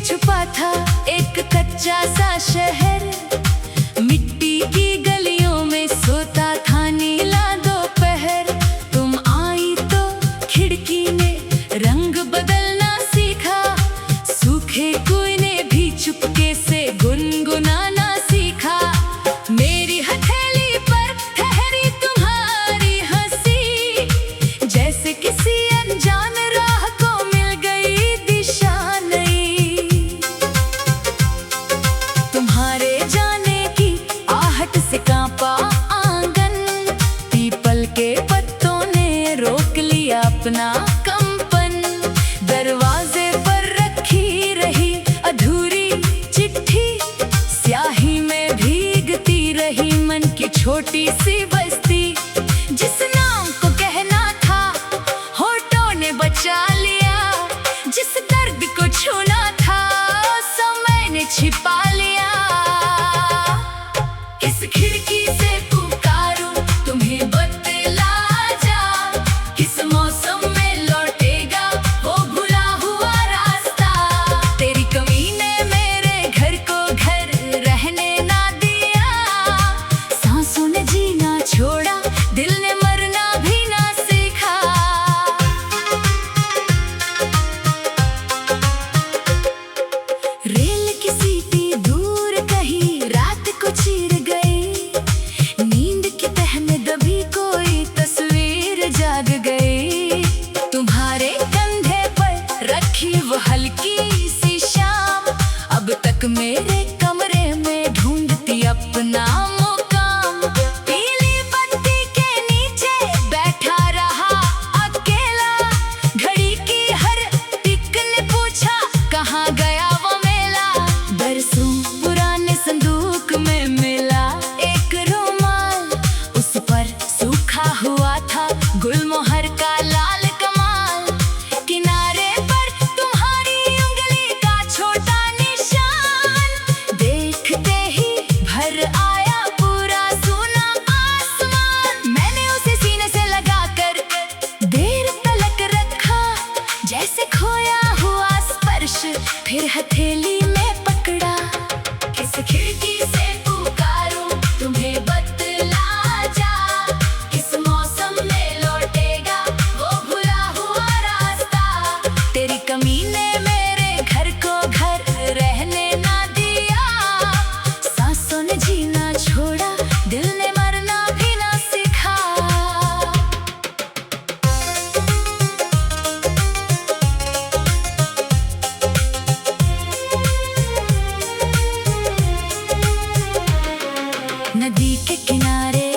छुपा था एक कच्चा सा शहर। मिट्टी की गलियों में सोता था नीला दोपहर। तुम आई तो खिड़की ने रंग बदलना सीखा। सूखे कुएं ने भी चुपके से गुनगुनाना सीखा। मेरी हथेली पर ठहरी तुम्हारी हंसी, जैसे किसी अनजान राह को मिल गई दिशा नई। तुम्हारे जाने की आहट से कांपा आंगन। पीपल के पत्तों ने रोक लिया अपना कंपन। दरवाजे पर रखी रही अधूरी चिट्ठी। स्याही में भीगती रही मन की छोटी सी बस्ती। जिस नाम को कहना था होठों ने बचा लिया। जिस दर्द को छूना था समय ने छिपा लिया। किस खिड़की से पुकारूं तुम्हें बतला जा। किस मौसम में लौटेगा वो भुला हुआ रास्ता। तेरी कमी ने मेरे घर को घर रहने ना दिया। सांसों ने जीना छोड़ा, दिल ने मरना भी ना सीखा। रेल की सीटी दूर कहीं रात को चीर गई। नींद की तह में दबी कोई तस्वीर जाग गई। तुम्हारे कंधे पर रखी वो हल्की सी शाम। अब तक मेरे कमरे में ढूंढती अपना मुकाम। पीली बत्ती के नीचे बैठा रहा अकेला। घड़ी की हर टिक ने पूछा कहाँ गया वो मेला। बरसों पुराने संदूक में मिला एक रुमाल। उस पर सूखा हुआ था गुलमोहर का लाल कमाल। किनारे पर तुम्हारी उंगली का छोटा निशान। देखते ही भर आया पूरा सूना आसमान। मैंने उसे सीने से लगाकर देर तलक रखा। जैसे खोया हुआ स्पर्श फिर हथेली में पकड़ा। किस खिड़की से पुकारूं तुम्हें बतला जा। किस मौसम में लौटेगा वो भुला हुआ रास्ता। तेरी कमी ने मेरे घर को घर रहने ना दिया। सांसों ने जीना छोड़ा, दिल ने मरना भी ना सीखा। नदी के किनारे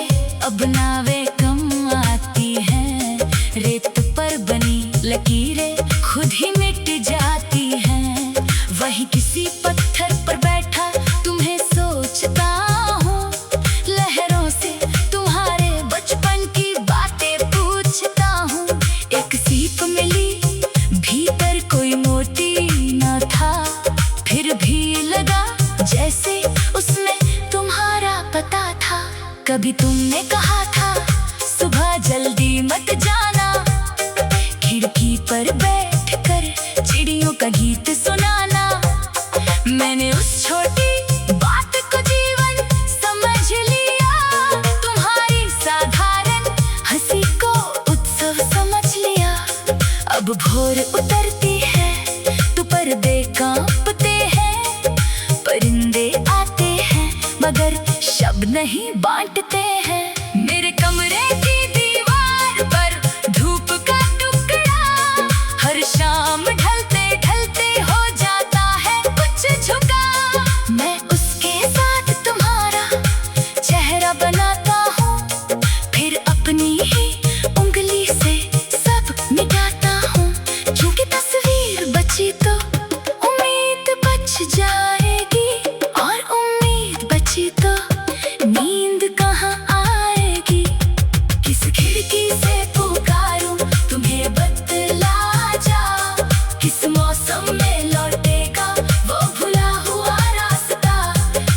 अब नावें कम आती हैं। रेत पर बनी लकीरें खुद ही मिट जाती हैं। वहीं किसी पत्थर पर बैठा तुम्हें सोचता हूँ। लहरों से तुम्हारे बचपन की बातें पूछता हूँ। एक सीप मिली भीतर कोई मोती न था। फिर भी लगा जैसे उसमें तुम्हारा पता था। कभी तुमने कहा था सुबह जल्दी मत जाना। खिड़की पर बैठकर चिड़ियों का गीत सुनाना। मैंने उस छोटी बात को जीवन समझ लिया। तुम्हारी साधारण हंसी को उत्सव समझ लिया। अब भोर उतरती है तो पर्दे कांपते हैं। परिंदे आते हैं मगर शब्द नहीं बांटते हैं। मेरे कमरे की दीवार पर धूप का टुकड़ा हर शाम ढलते ढलते हो जाता है कुछ झुका। मैं उसके साथ तुम्हारा चेहरा बनाता हूँ। फिर अपनी ही उंगली से सब मिटाता हूँ। क्योंकि तस्वीर बची तो उम्मीद बच जाएगी। और उम्मीद बची तो नींद कहाँ आएगी। किस खिड़की से पुकारूं तुम्हें बतला जा। किस मौसम में लौटेगा वो भुला हुआ रास्ता।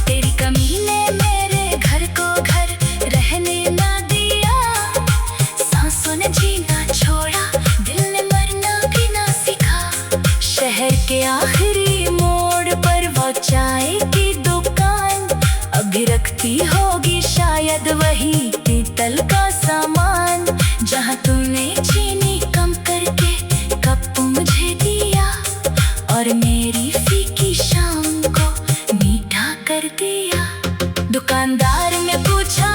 तेरी कमी ने मेरे घर को घर रहने ना दिया। सांसों ने जीना छोड़ा, दिल ने मरना भी ना सीखा। शहर के आखिरी मोड़ चाय की दुकान अभी रखती होगी शायद वही पीतल का सामान, जहाँ तूने चीनी कम करके कप मुझे दिया और मेरी फीकी शाम को मीठा कर दिया। दुकानदार ने पूछा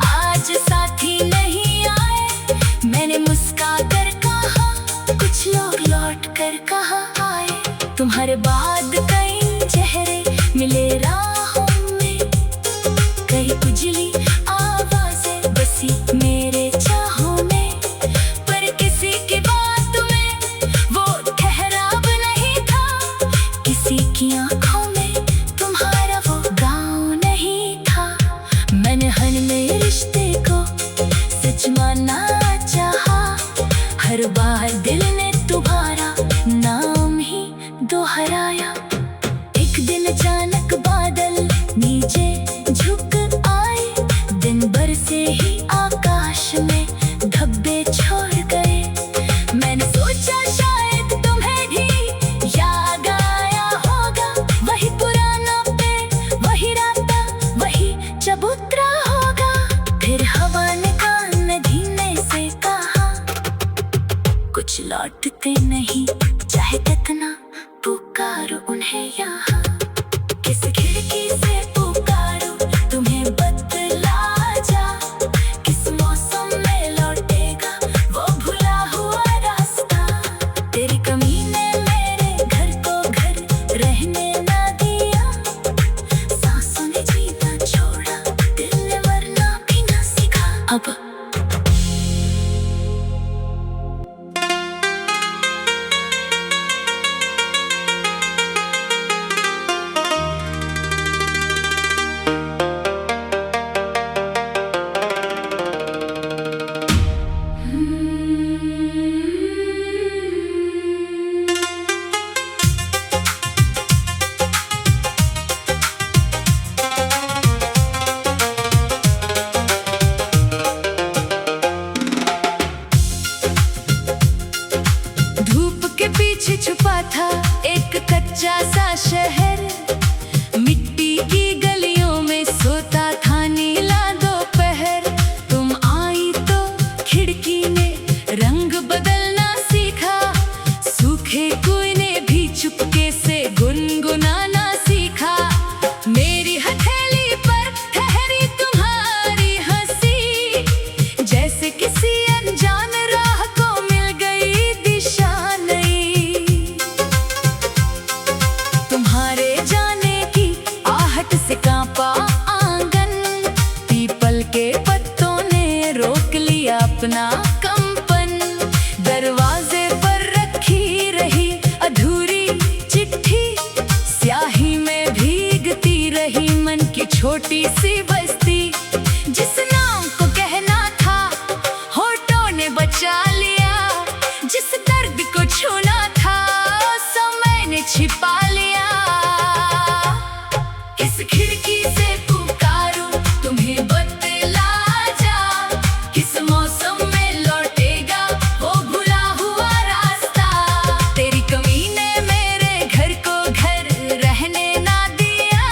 आज साथी नहीं आए, मैंने मुस्का कर कहा कुछ लोग लौट कर कहाँ आए। तुम्हारे बाद कई चेहरे मिले राहों में, कई उजली आवाजें बसी मेरे चाहों में, पर किसी की बात में वो ठहराव नहीं था, किसी की आंखों में तुम्हारा वो गाँव नहीं था। मैंने हर में रिश्ते को सच मानना चाहा, हर बार दिल ने तुम्हारा नाम ही दोहराया। एक दिन अचानक बादल नीचे झुक आए, दिन भर से ही आकाश में धब्बे छोड़ गए। मैंने सोचा शायद तुम्हें भी याद आया होगा, वही पुराना पेड़, वही रास्ता, वही चबूतरा होगा। फिर हवा ने कान धीमे से कहा कुछ लौटते नहीं, चाहे कितना पुकारो उन्हें यहाँ। किस खिड़की से पुकारो तुम्हें बतला जा, किस मौसम में लौटेगा वो भुला हुआ रास्ता। तेरी कमी ने मेरे घर को घर रहने ना दिया, सांसों ने जीना छोड़ा, दिल ने मरना भी ना सीखा। अब पीछे छुपा था एक कच्चा सा शहर, मिट्टी की गलियों में सोता था नीला दोपहर। तुम आई तो खिड़की ने रंग बदलना सीखा, सूखे कुएं ने भी चुपके से गुनगुनाना सीखा। मेरी हथेली पर ठहरी तुम्हारी हंसी, जैसे किसी अनजान राह को मिल गई दिशा। से कांपा आंगन, पीपल के पत्तों ने रोक लिया अपना कंपन। दरवाजे पर रखी रही अधूरी चिट्ठी, स्याही में भीगती रही मन की छोटी सी बस्ती। जिस नाम को कहना था होठों ने बचा लिया, जिस दर्द को छूना था समय ने छिपा लिया। इस खिड़की से पुकारो तुम्हें बतला जा, किस मौसम में लौटेगा वो भुला हुआ रास्ता। तेरी कमी ने मेरे घर को घर रहने ना दिया,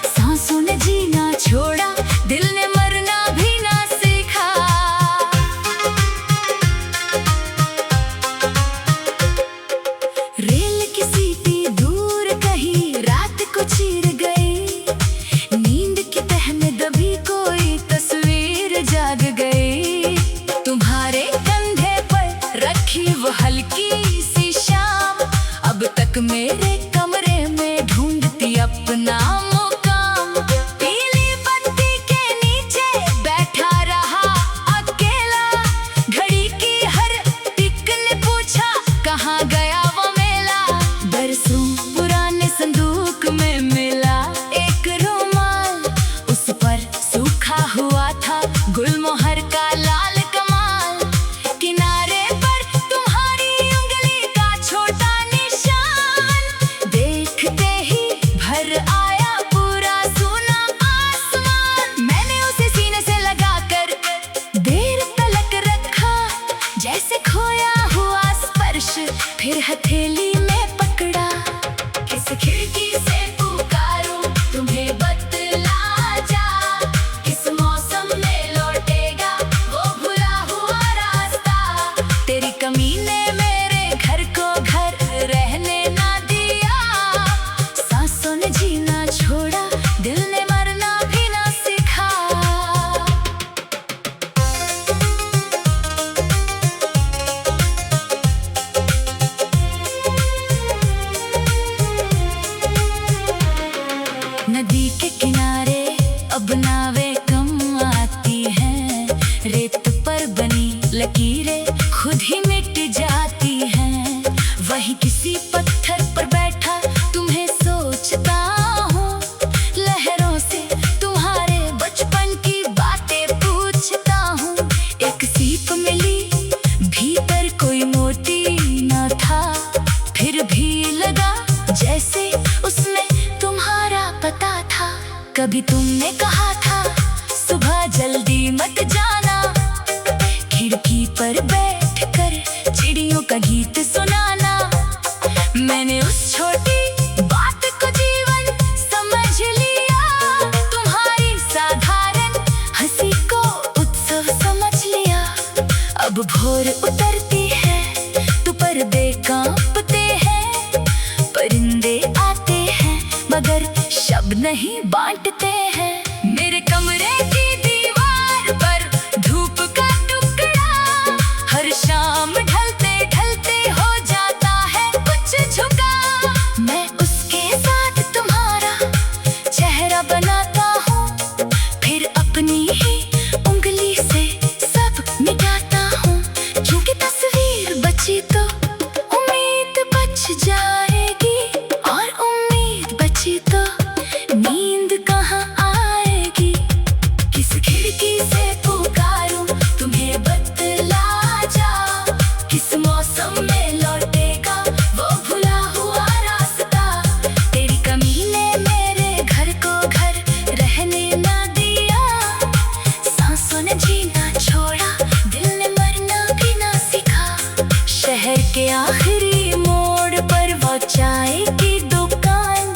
सांसों ने जीना छोड़ा, दिल ने मरना भी ना सीखा। रेल की सीटी दूर कहीं रात को चीर गई, नींद की तह में दबी कोई तस्वीर जाग गई। तुम्हारे कंधे पर रखी वो हल्की सी शाम, अब तक मेरे कमरे में ढूंढती अपना मुकाम। पीली बत्ती के नीचे बैठा रहा अकेला, घड़ी की हर टिक ने पूछा कहाँ गया वो मेला। बरसों पुराने संदूक में मिला एक रुमाल, उस पर सूखा हुआ था गुलमोहर का लाल कमाल। किनारे पर तुम्हारी उंगली का छोटा निशान, देखते ही भर आया पूरा सूना आसमान। मैंने उसे सीने से लगाकर देर तलक रखा, जैसे खोया हुआ स्पर्श फिर हथेली में पकड़ा। किस खिड़की से किसी पत्थर पर बैठा तुम्हें सोचता हूँ, लहरों से तुम्हारे बचपन की बातें पूछता हूँ। एक सीप मिली, भीतर कोई मोती न था, फिर भी लगा जैसे उसमें तुम्हारा पता था। कभी तुमने कहा था सुबह जल्दी मत जाना, खिड़की पर बैठकर चिड़ियों का गीत सुनाना। मैंने उस छोटी बात को जीवन समझ लिया, तुम्हारी साधारण हंसी को उत्सव समझ लिया। अब भोर उतरती है तो पर्दे कांपते हैं, परिंदे आते हैं मगर शब्द नहीं बांटते हैं। मेरे कमरे की दीवार पर धूप का टुकड़ा हर शाम ढलते ढलते हो जाता है कुछ झुका। मैं उसके साथ तुम्हारा चेहरा बनाता हूँ, फिर अपनी ही उंगली से सब मिटाता हूँ। क्योंकि तस्वीर बची तो उम्मीद बच जाएगी, और उम्मीद बची तो नींद कहाँ आएगी। किस खिड़की से पुकारूं तुम्हें बतला जा, किस मौसम में लौटेगा वो भुला हुआ रास्ता। तेरी कमी ने मेरे घर को घर रहने ना दिया, सांसों ने जीना छोड़ा, दिल ने मरना भी ना सीखा। शहर के आखिरी मोड़ पर वो चाय की दुकान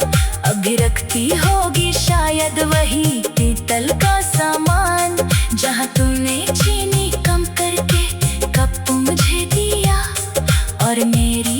अभी रखती होगी शायद वही पीतल का सामान, जहाँ तूने चीनी कम करके कप मुझे दिया और मेरी